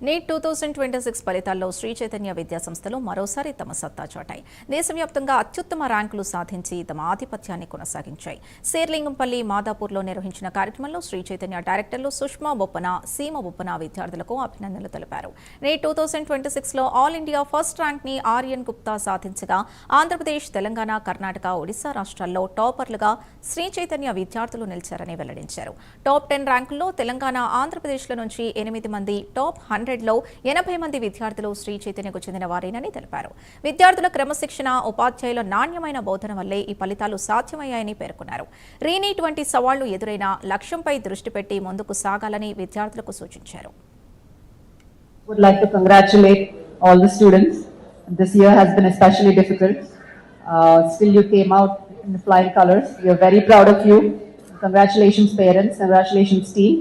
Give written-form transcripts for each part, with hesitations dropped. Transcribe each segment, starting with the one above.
Neat 2026 ఫలితాల్లో శ్రీ చైతన్య విద్యా సంస్థలు మరోసారి తమ సత్తా చాటాయి. దేశవ్యాప్తంగా అత్యుత్తమ ర్యాంకులు సాధించి తమ ఆధిపత్యాన్ని కొనసాగించాయి. శేర్లింగంపల్లి, మాదాపూర్లో నిర్వహించిన కార్యక్రమంలో శ్రీ చైతన్య డైరెక్టర్లు సుష్మా బొప్పన, సీమ బొప్పన విద్యార్థులకు అభినందనలు తెలిపారు. నీట్ 2026లో ఆల్ ఇండియా ఫస్ట్ ర్యాంక్ ని ఆర్యన్ గుప్తా సాధించగా, ఆంధ్రప్రదేశ్, తెలంగాణ, కర్ణాటక, ఒడిశా రాష్ట్రాల్లో టాపర్లుగా శ్రీ చైతన్య విద్యార్థులు నిలిచారని వెల్లడించారు. టాప్ 10 ర్యాంకుల్లో తెలంగాణ, ఆంధ్రప్రదేశ్ల నుంచి 8 మంది, టాప్ 100లో 80 మంది విద్యార్థులు శ్రీ చైతన్యకు చెందిన వారేనని తెలిపారు. విద్యార్థుల క్రమశిక్షణ, ఉపాధ్యాయుల నాణ్యమైన బోధన వల్లే ఈ ఫలితాలు సాధ్యమయ్యాయని పేర్కొన్నారు. రీనీట్ వంటి సవాళ్లు ఎదురైనా లక్ష్యంపై దృష్టి పెట్టి ముందుకు సాగాలని విద్యార్థులకు సూచించారు. Would like to congratulate all the students. This year has been especially difficult. Still you came out in the flying colors. We are very proud of you. Congratulations parents, congratulations team.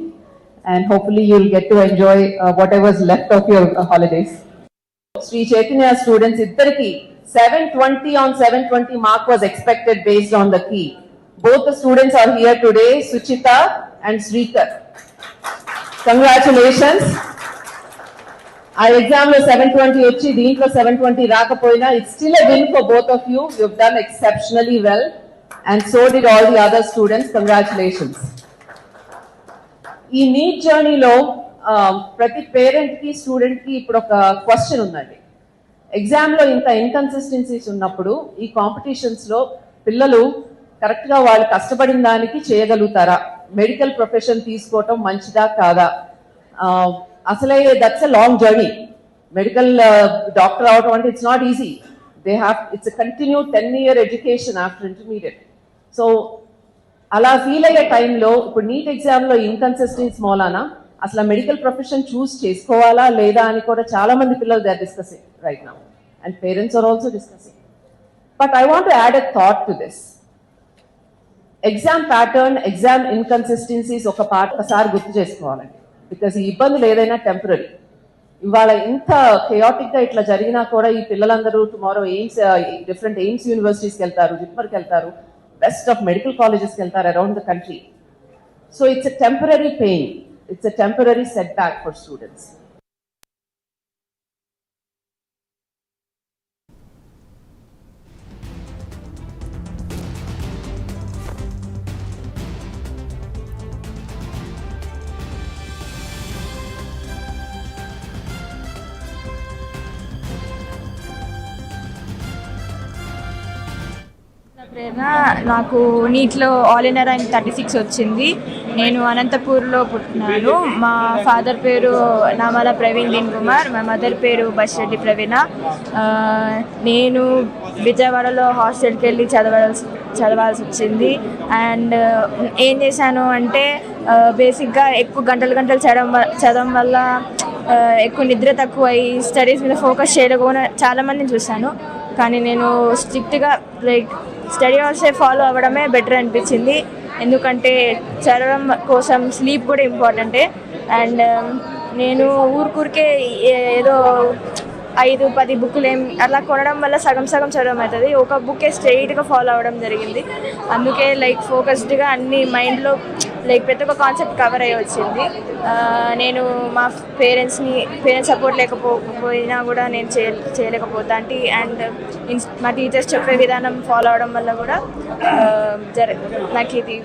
And hopefully you'll get to enjoy whatever's left of your holidays. Sri Chaitanya students, iddariki 720 on 720 mark was expected based on the key. Both the students are here today, Suchita and Srikar. Congratulations. Our exam lo 720 వచ్చి దీంట్లో 720 రాకపోయినా it's still a win for both of you. You've done exceptionally well and so did all the other students. Congratulations. ఈ neat జర్నీలో ప్రతి parent కి student కి ఇప్పుడు ఒక క్వశ్చన్ ఉందండి. ఎగ్జామ్ లో ఇంత ఇన్కన్సిస్టెన్సీస్ ఉన్నప్పుడు ఈ కాంపిటీషన్స్ లో పిల్లలు కరెక్ట్ గా వాళ్ళు కష్టపడిన దానికి చేయగలుగుతారా? మెడికల్ ప్రొఫెషన్ తీసుకోవటం మంచిదా కాదా? అసలే that's a long journey. Medical doctor అవటం అంటే it's not easy. It's a continue 10-year education after intermediate. So అలా ఫీల్ అయ్యే టైంలో ఇప్పుడు నీట్ ఎగ్జామ్ లో ఇన్కన్సిస్టెన్సీ మూలాన అసలు మెడికల్ ప్రొఫెషన్ చూస్ చేసుకోవాలా లేదా అని కూడా చాలా మంది పిల్లలు they are discussing right now and parents are also discussing. But I want to add a thought to this. Exam pattern, exam inconsistencies ఒకసారి గుర్తు చేసుకోవాలండి. బికాస్ ఈ ఇబ్బందులు ఏదైనా టెంపరీ. ఇవాళ ఇంత కెయాటిక్ గా ఇట్లా జరిగినా కూడా ఈ పిల్లలందరూ టుమారో డిఫరెంట్ ఎయిమ్స్ యూనివర్సిటీస్కి వెళ్తారు, జిప్మర్కి వెళ్తారు, best of medical colleges around the country. So it's a temporary pain. It's a temporary setback for students. ప్రేరణ, నాకు నీట్లో ఆల్ ఇండియా ర్యాంక్ 36 వచ్చింది. నేను అనంతపూర్లో పుట్టినాను. మా ఫాదర్ పేరు నామాల ప్రవీణ్ దీన్ కుమార్, మా మదర్ పేరు బషరెడ్డి ప్రవీణ. నేను విజయవాడలో హాస్టల్కి వెళ్ళి చదవాల్సి వచ్చింది. అండ్ ఏం చేశాను అంటే బేసిక్గా ఎక్కువ గంటలు చదవడం వల్ల ఎక్కువ నిద్ర తక్కువ అయ్యి స్టడీస్ మీద ఫోకస్ చేయలేకపోయినా చాలామందిని చూశాను. కానీ నేను స్ట్రిక్ట్గా స్టడీ అవర్సే ఫాలో అవ్వడమే బెటర్ అనిపించింది. ఎందుకంటే చదవడం కోసం స్లీప్ కూడా ఇంపార్టెంటే. అండ్ నేను ఊరికే ఏదో 5-10 బుక్కులు అలా కొనడం వల్ల సగం చదవడం అవుతుంది. ఒక బుక్కే స్ట్రెయిట్గా ఫాలో అవ్వడం జరిగింది. అందుకే ఫోకస్డ్గా అన్ని మైండ్లో ప్రతి ఒక్క కాన్సెప్ట్ కవర్ అయ్యి వచ్చింది. నేను మా పేరెంట్స్ సపోర్ట్ లేకపోయినా కూడా నేను చేయలేకపోతా అండ్ మా టీచర్స్ చెప్పే విధానం ఫాలో అవడం వల్ల కూడా నాకు ఇది